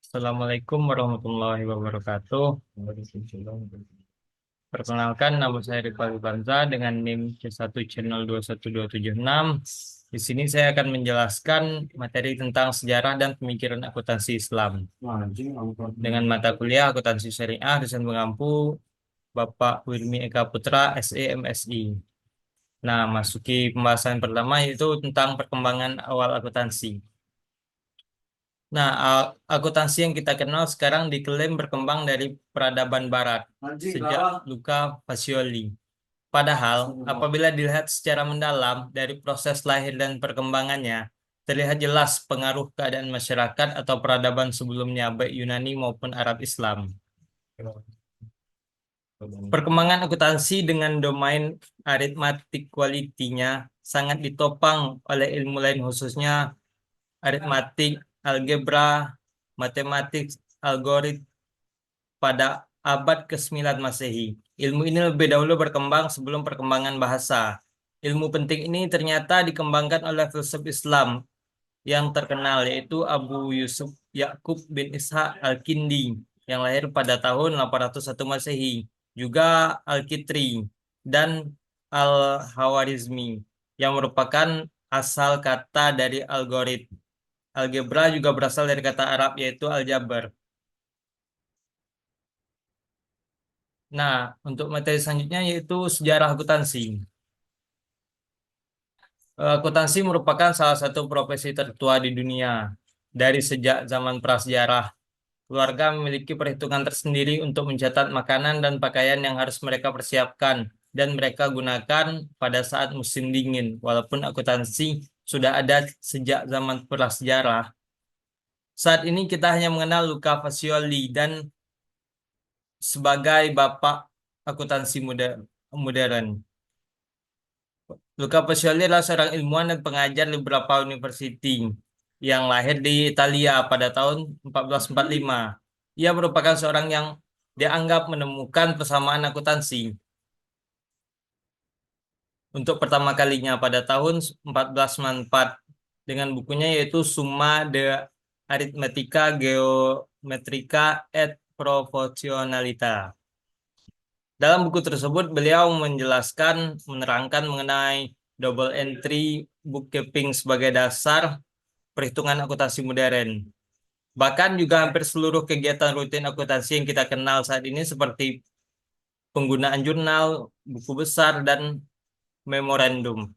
Assalamualaikum warahmatullahi wabarakatuh. Perkenalkan, nama saya Rifal Banza dengan NIM C1 Channel 21276. Di sini saya akan menjelaskan materi tentang sejarah dan pemikiran akuntansi Islam. Dengan mata kuliah akuntansi syariah dosen pengampu Bapak Wirmi Eka Putra, SE MSI. Nah, masuki pembahasan pertama yaitu tentang perkembangan awal akuntansi. Nah, akuntansi yang kita kenal sekarang diklaim berkembang dari peradaban Barat sejak Luca Pacioli. Padahal, apabila dilihat secara mendalam dari proses lahir dan perkembangannya, terlihat jelas pengaruh keadaan masyarakat atau peradaban sebelumnya, baik Yunani maupun Arab Islam. Perkembangan akuntansi dengan domain aritmatik kualitinya sangat ditopang oleh ilmu lain khususnya aritmatik, algebra, matematik, algoritma pada abad ke-9 Masehi. Ilmu ini lebih dahulu berkembang sebelum perkembangan bahasa. Ilmu penting ini ternyata dikembangkan oleh filsuf Islam yang terkenal yaitu Abu Yusuf Yakub bin Ishaq Al-Kindi yang lahir pada tahun 801 Masehi, juga Al-Kitri dan Al-Hawarizmi yang merupakan asal kata dari algoritma. Algebra juga berasal dari kata Arab yaitu aljabar. Nah, untuk materi selanjutnya yaitu sejarah akuntansi. Akuntansi merupakan salah satu profesi tertua di dunia. Dari sejak zaman prasejarah, keluarga memiliki perhitungan tersendiri untuk mencatat makanan dan pakaian yang harus mereka persiapkan dan mereka gunakan pada saat musim dingin. Walaupun akuntansi sudah ada sejak zaman prasejarah, saat ini kita hanya mengenal Luca Pacioli dan sebagai bapak akuntansi modern. Luca Pacioli adalah seorang ilmuwan dan pengajar di beberapa university yang lahir di Italia pada tahun 1445. Ia merupakan seorang yang dianggap menemukan persamaan akuntansi untuk pertama kalinya pada tahun 1494 dengan bukunya yaitu Summa de Arithmetica Geometrica et Proportionalita. Dalam buku tersebut, beliau menerangkan mengenai double entry bookkeeping sebagai dasar perhitungan akuntansi modern. Bahkan juga hampir seluruh kegiatan rutin akuntansi yang kita kenal saat ini seperti penggunaan jurnal, buku besar, dan memorandum.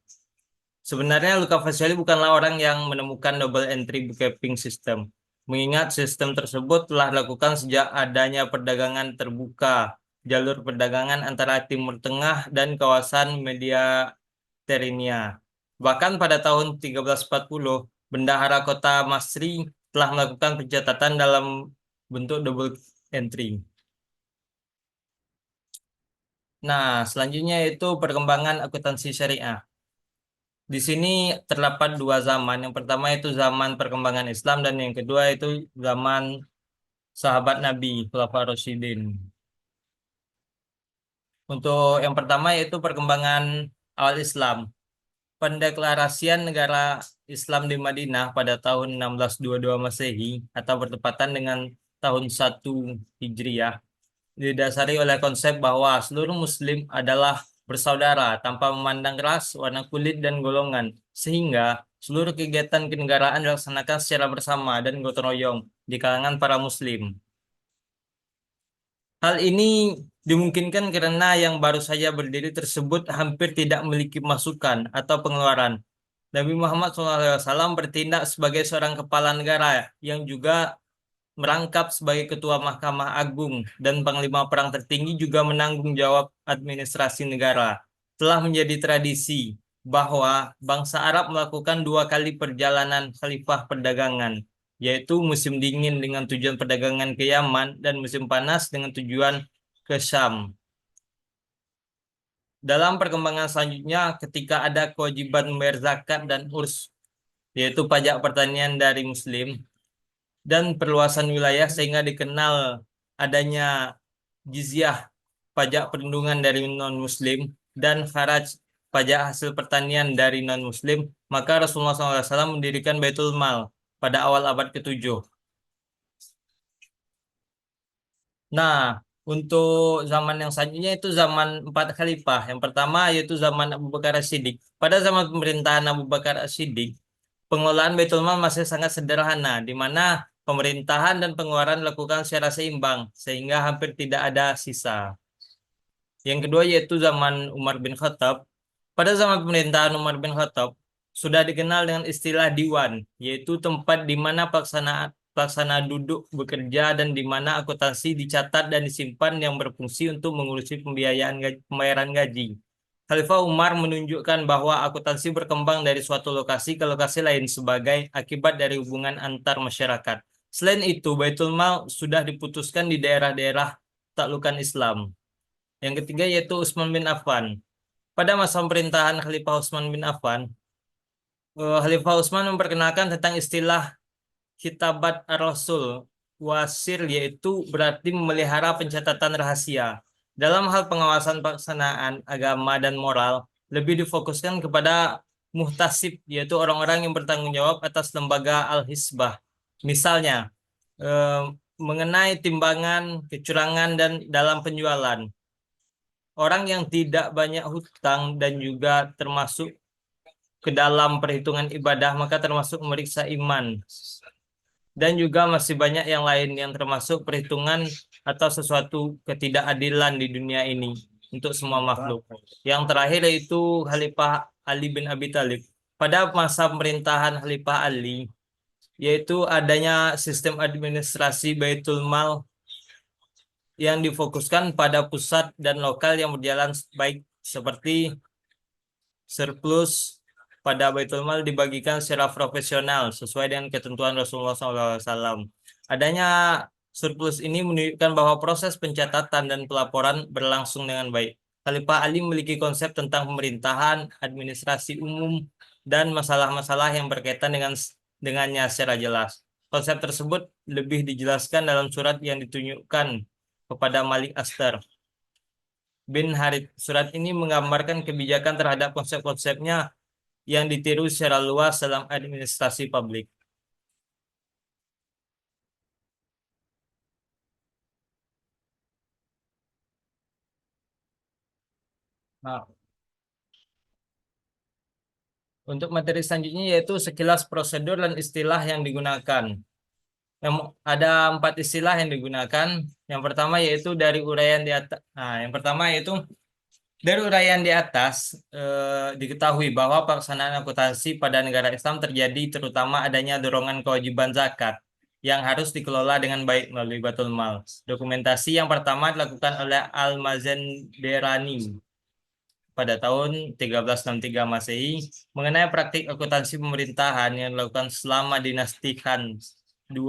Sebenarnya Luca Pacioli bukanlah orang yang menemukan double entry bookkeeping system, mengingat sistem tersebut telah dilakukan sejak adanya perdagangan terbuka, jalur perdagangan antara Timur Tengah dan kawasan Mediterania. Bahkan pada tahun 1340, bendahara kota Masri telah melakukan pencatatan dalam bentuk double entry. Nah, selanjutnya itu perkembangan akuntansi syariah. Di sini terdapat dua zaman. Yang pertama itu zaman perkembangan Islam dan yang kedua itu zaman sahabat Nabi, Khulafaur Rasyidin. Untuk yang pertama yaitu perkembangan awal Islam. Pendeklarasian negara Islam di Madinah pada tahun 1622 Masehi atau bertepatan dengan tahun 1 Hijriah didasari oleh konsep bahwa seluruh Muslim adalah bersaudara tanpa memandang ras, warna kulit, dan golongan, sehingga seluruh kegiatan kenegaraan dilaksanakan secara bersama dan gotong royong di kalangan para Muslim. Hal ini dimungkinkan karena yang baru saja berdiri tersebut hampir tidak memiliki masukan atau pengeluaran. Nabi Muhammad SAW bertindak sebagai seorang kepala negara yang juga merangkap sebagai Ketua Mahkamah Agung dan Panglima Perang tertinggi juga menanggung jawab administrasi negara. Telah menjadi tradisi bahwa bangsa Arab melakukan dua kali perjalanan khalifah perdagangan, yaitu musim dingin dengan tujuan perdagangan ke Yaman dan musim panas dengan tujuan ke Syam. Dalam perkembangan selanjutnya, ketika ada kewajiban membayar zakat dan urs, yaitu pajak pertanian dari Muslim, dan perluasan wilayah sehingga dikenal adanya jizyah, pajak perlindungan dari non-muslim, dan kharaj, pajak hasil pertanian dari non-muslim, maka Rasulullah SAW mendirikan Baitul Mal pada awal abad ke-7. Nah, untuk zaman yang selanjutnya itu zaman 4 khalifah. Yang pertama yaitu zaman Abu Bakar As-Siddiq. Pada zaman pemerintahan Abu Bakar As-Siddiq, pengelolaan Baitul Mal masih sangat sederhana, di mana pemerintahan dan pengeluaran dilakukan secara seimbang, sehingga hampir tidak ada sisa. Yang kedua yaitu zaman Umar bin Khattab. Pada zaman pemerintahan Umar bin Khattab, sudah dikenal dengan istilah diwan, yaitu tempat di mana pelaksana duduk bekerja dan di mana akuntansi dicatat dan disimpan yang berfungsi untuk mengurusi pembayaran gaji. Khalifah Umar menunjukkan bahwa akuntansi berkembang dari suatu lokasi ke lokasi lain sebagai akibat dari hubungan antar masyarakat. Selain itu, Baitul Mal sudah diputuskan di daerah-daerah taklukan Islam. Yang ketiga yaitu Utsman bin Affan. Pada masa pemerintahan Khalifah Utsman bin Affan, Khalifah Utsman memperkenalkan tentang istilah Kitabat Ar-Rasul Wasir, yaitu berarti memelihara pencatatan rahasia. Dalam hal pengawasan pelaksanaan agama dan moral, lebih difokuskan kepada muhtasib, yaitu orang-orang yang bertanggung jawab atas lembaga Al-Hisbah. Misalnya, eh, mengenai timbangan, kecurangan, dan dalam penjualan. Orang yang tidak banyak hutang dan juga termasuk ke dalam perhitungan ibadah, maka termasuk memeriksa iman. Dan juga masih banyak yang lain yang termasuk perhitungan atau sesuatu ketidakadilan di dunia ini untuk semua makhluk. Yang terakhir yaitu Khalifah Ali bin Abi Thalib. Pada masa pemerintahan Khalifah Ali, yaitu adanya sistem administrasi Baitul Mal yang difokuskan pada pusat dan lokal yang berjalan baik, seperti surplus pada Baitul Mal dibagikan secara profesional sesuai dengan ketentuan Rasulullah SAW. Adanya surplus ini menunjukkan bahwa proses pencatatan dan pelaporan berlangsung dengan baik. Khalifah Ali memiliki konsep tentang pemerintahan, administrasi umum, dan masalah-masalah yang berkaitan dengannya secara jelas. Konsep tersebut lebih dijelaskan dalam surat yang ditunjukkan kepada Malik Astar bin Harith. Surat ini menggambarkan kebijakan terhadap konsep-konsepnya yang ditiru secara luas dalam administrasi publik. Nah, untuk materi selanjutnya yaitu sekilas prosedur dan istilah yang digunakan. Yang ada 4 istilah yang digunakan. Yang pertama yaitu dari uraian di atas. Nah, yang pertama yaitu dari uraian di atas, diketahui bahwa pelaksanaan akuntansi pada negara Islam terjadi terutama adanya dorongan kewajiban zakat yang harus dikelola dengan baik melalui Baitul Mal. Dokumentasi yang pertama dilakukan oleh Al-Mazanderani pada tahun 1363 Masehi mengenai praktik akuntansi pemerintahan yang dilakukan selama dinasti Khan II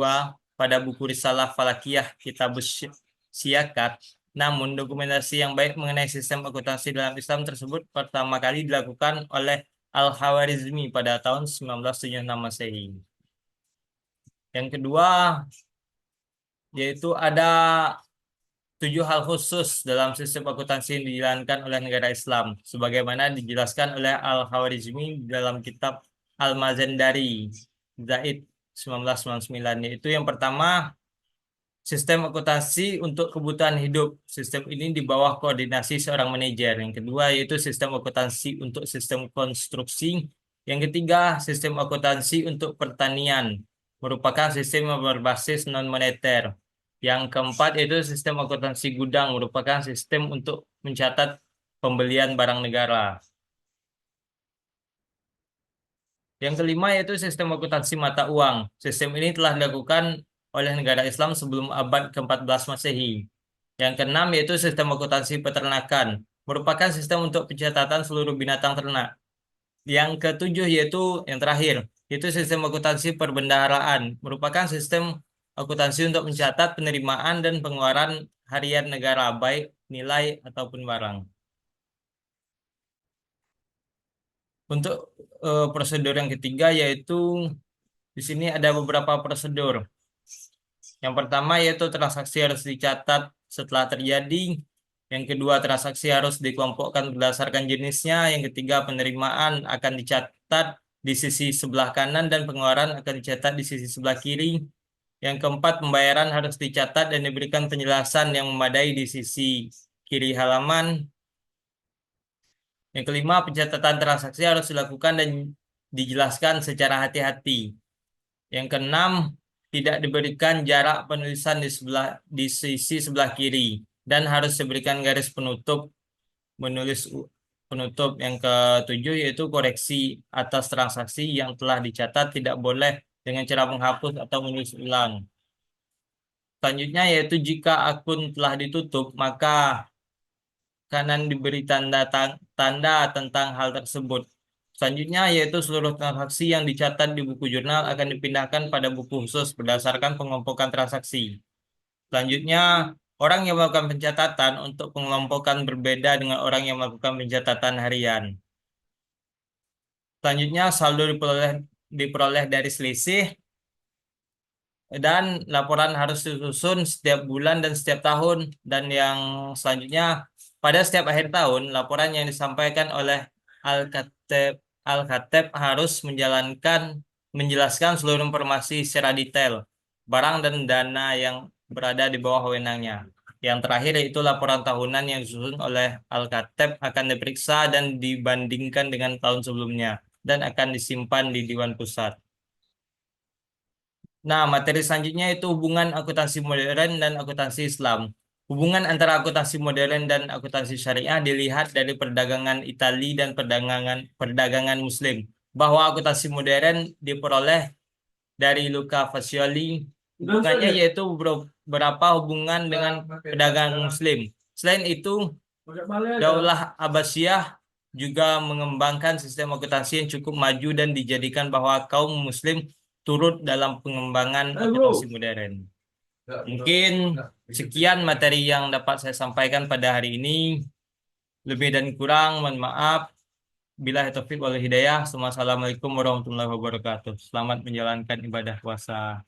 pada buku Risalah Falakiyah Kitabus Syiakat. Namun, dokumentasi yang baik mengenai sistem akuntansi dalam Islam tersebut pertama kali dilakukan oleh Al-Khawarizmi pada tahun 1976 Masehi. Yang kedua, yaitu ada 7 hal khusus dalam sistem akuntansi yang dijalankan oleh negara Islam, sebagaimana dijelaskan oleh Al-Khawarizmi dalam kitab Al-Mazandari Zaid 1999, yaitu yang pertama, sistem akuntansi untuk kebutuhan hidup. Sistem ini di bawah koordinasi seorang manajer. Yang kedua yaitu sistem akuntansi untuk sistem konstruksi. Yang ketiga, sistem akuntansi untuk pertanian, merupakan sistem yang berbasis non-moneter. Yang keempat yaitu sistem akuntansi gudang, merupakan sistem untuk mencatat pembelian barang negara. Yang kelima yaitu sistem akuntansi mata uang. Sistem ini telah dilakukan oleh negara Islam sebelum abad ke-14 Masehi. Yang keenam yaitu sistem akuntansi peternakan, merupakan sistem untuk pencatatan seluruh binatang ternak. Yang ketujuh yaitu yang terakhir, yaitu sistem akuntansi perbendaharaan, merupakan sistem akuntansi untuk mencatat penerimaan dan pengeluaran harian negara, baik nilai ataupun barang. Untuk prosedur yang ketiga yaitu di sini ada beberapa prosedur. Yang pertama yaitu transaksi harus dicatat setelah terjadi. Yang kedua, transaksi harus dikelompokkan berdasarkan jenisnya. Yang ketiga, penerimaan akan dicatat di sisi sebelah kanan dan pengeluaran akan dicatat di sisi sebelah kiri. Yang keempat, pembayaran harus dicatat dan diberikan penjelasan yang memadai di sisi kiri halaman. Yang kelima, pencatatan transaksi harus dilakukan dan dijelaskan secara hati-hati. Yang keenam, tidak diberikan jarak penulisan di sisi sebelah kiri dan harus diberikan garis penutup menulis penutup. Yang ketujuh yaitu koreksi atas transaksi yang telah dicatat tidak boleh dengan cara menghapus atau menulis ulang. Selanjutnya yaitu jika akun telah ditutup, maka kanan diberi tanda tentang hal tersebut. Selanjutnya yaitu seluruh transaksi yang dicatat di buku jurnal akan dipindahkan pada buku khusus berdasarkan pengelompokan transaksi. Selanjutnya, orang yang melakukan pencatatan untuk pengelompokan berbeda dengan orang yang melakukan pencatatan harian. Selanjutnya, saldo diperoleh dari selisih dan laporan harus disusun setiap bulan dan setiap tahun. Dan yang selanjutnya, pada setiap akhir tahun, laporan yang disampaikan oleh Al-Khatib harus menjelaskan seluruh informasi secara detail, barang dan dana yang berada di bawah wewenangnya. Yang terakhir yaitu laporan tahunan yang disusun oleh Al-Khatib akan diperiksa dan dibandingkan dengan tahun sebelumnya dan akan disimpan di Dewan Pusat. Nah, materi selanjutnya itu hubungan akuntansi modern dan akuntansi Islam. Hubungan antara akuntansi modern dan akuntansi syariah dilihat dari perdagangan Italia dan perdagangan Muslim. Bahwa akuntansi modern diperoleh dari Luca Fascioli. Hubungannya yaitu beberapa hubungan dengan perdagangan Muslim. Selain itu, Daulah Abbasiyah juga mengembangkan sistem akuntansi yang cukup maju dan dijadikan bahwa kaum Muslim turut dalam pengembangan akuntansi modern. Mungkin sekian materi yang dapat saya sampaikan pada hari ini. Lebih dan kurang, mohon maaf. Billahi taufiq wal hidayah. Assalamualaikum warahmatullahi wabarakatuh. Selamat menjalankan ibadah puasa.